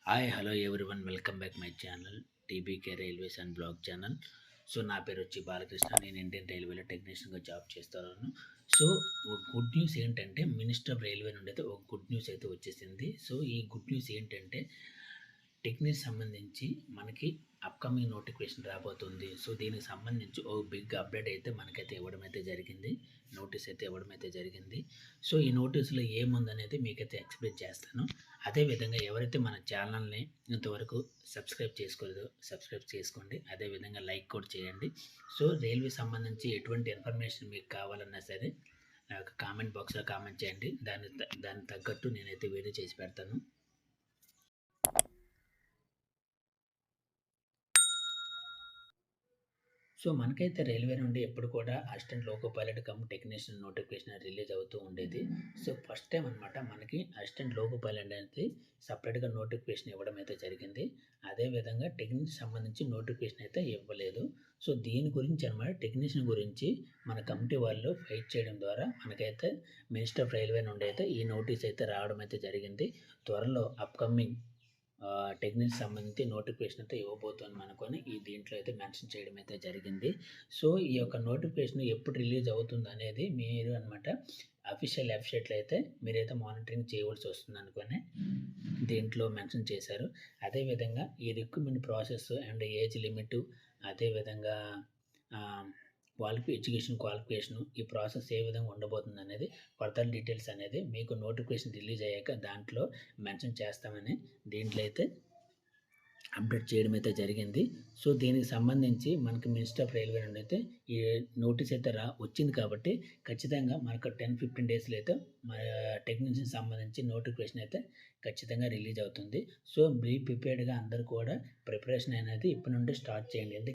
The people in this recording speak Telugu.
Hi hello everyone welcome back my channel TBK railways and blog channel. So నా పేరు వచ్చి బాలకృష్ణ. నేను ఇండియన్ రైల్వేలో టెక్నీషియన్గా జాబ్ చేస్తున్నాను. సో ఒక గుడ్ న్యూస్ ఏంటంటే మినిస్టర్ ఆఫ్ రైల్వే నుండి అయితే ఒక గుడ్ న్యూస్ అయితే వచ్చేసింది. సో ఈ గుడ్ న్యూస్ ఏంటంటే టెక్నిక్ సంబంధించి మనకి అప్కమింగ్ నోటిఫికేషన్ రాబోతుంది. సో దీనికి సంబంధించి ఓ బిగ్ అప్డేట్ అయితే మనకైతే ఇవ్వడం అయితే జరిగింది. నోటీస్ అయితే ఇవ్వడం అయితే జరిగింది. సో ఈ నోటీసులో ఏముందనేది మీకైతే ఎక్స్ప్లెయిన్ చేస్తాను. అదేవిధంగా ఎవరైతే మన ఛానల్ని ఇంతవరకు సబ్స్క్రైబ్ చేసుకోలేదో సబ్స్క్రైబ్ చేసుకోండి. అదేవిధంగా లైక్ కూడా చేయండి. సో రైల్వే సంబంధించి ఎటువంటి ఇన్ఫర్మేషన్ మీకు కావాలన్నా సరే నాకు కామెంట్ బాక్స్లో కామెంట్ చేయండి. దానికి తగ్గట్టు నేనైతే వీడియో చేసి పెడతాను. సో మనకైతే రైల్వే నుండి ఎప్పుడు కూడా assistant loco pilot come technician notification release అవుతూ ఉండేది. సో ఫస్ట్ టైం అనమాట మనకి అసిస్టెంట్ లోకో పైలట్ అనేది సపరేట్గా నోటిఫికేషన్ ఇవ్వడం అయితే జరిగింది. అదేవిధంగా టెక్నీషియన్ సంబంధించి నోటిఫికేషన్ అయితే ఇవ్వలేదు. సో దీని గురించి అనమాట టెక్నీషియన్ గురించి మన కమిటీ వాళ్ళు ఫైట్ చేయడం ద్వారా మనకైతే మినిస్టర్ ఆఫ్ రైల్వే నుండి అయితే ఈ నోటీస్ అయితే రావడం అయితే జరిగింది. త్వరలో అప్కమింగ్ టెక్నిక్ సంబంధించి నోటిఫికేషన్ అయితే ఇవ్వబోతుంది అనుకొని దీంట్లో అయితే మెన్షన్ చేయడం అయితే జరిగింది. సో ఈ యొక్క నోటిఫికేషన్ ఎప్పుడు రిలీజ్ అవుతుంది అనేది మీరు అనమాట అఫీషియల్ వెబ్సైట్లో అయితే మీరైతే మానిటరింగ్ చేయవలసి వస్తుంది అనుకొని దీంట్లో మెన్షన్ చేశారు. అదేవిధంగా ఈ recruitment process and age limit, అదేవిధంగా ఎడ్యుకేషన్ క్వాలిఫికేషను ఈ ప్రాసెస్ ఏ విధంగా ఉండబోతుంది అనేది ఫర్దర్ డీటెయిల్స్ అనేది మీకు నోటిఫికేషన్ రిలీజ్ అయ్యాక దాంట్లో మెన్షన్ చేస్తామని దీంట్లో అయితే అప్డేట్ చేయడం అయితే జరిగింది. సో దీనికి సంబంధించి మనకి మినిస్టర్ ఆఫ్ రైల్వే నుండి అయితే ఈ నోటీస్ అయితే వచ్చింది కాబట్టి ఖచ్చితంగా మనకు 10-15 డేస్లో అయితే మన టెక్నీషియన్ సంబంధించి నోటిఫికేషన్ అయితే ఖచ్చితంగా రిలీజ్ అవుతుంది. సో బీ ప్రిపేర్డ్గా అందరూ కూడా ప్రిపరేషన్ అనేది ఇప్పటి నుండి స్టార్ట్ చేయండి.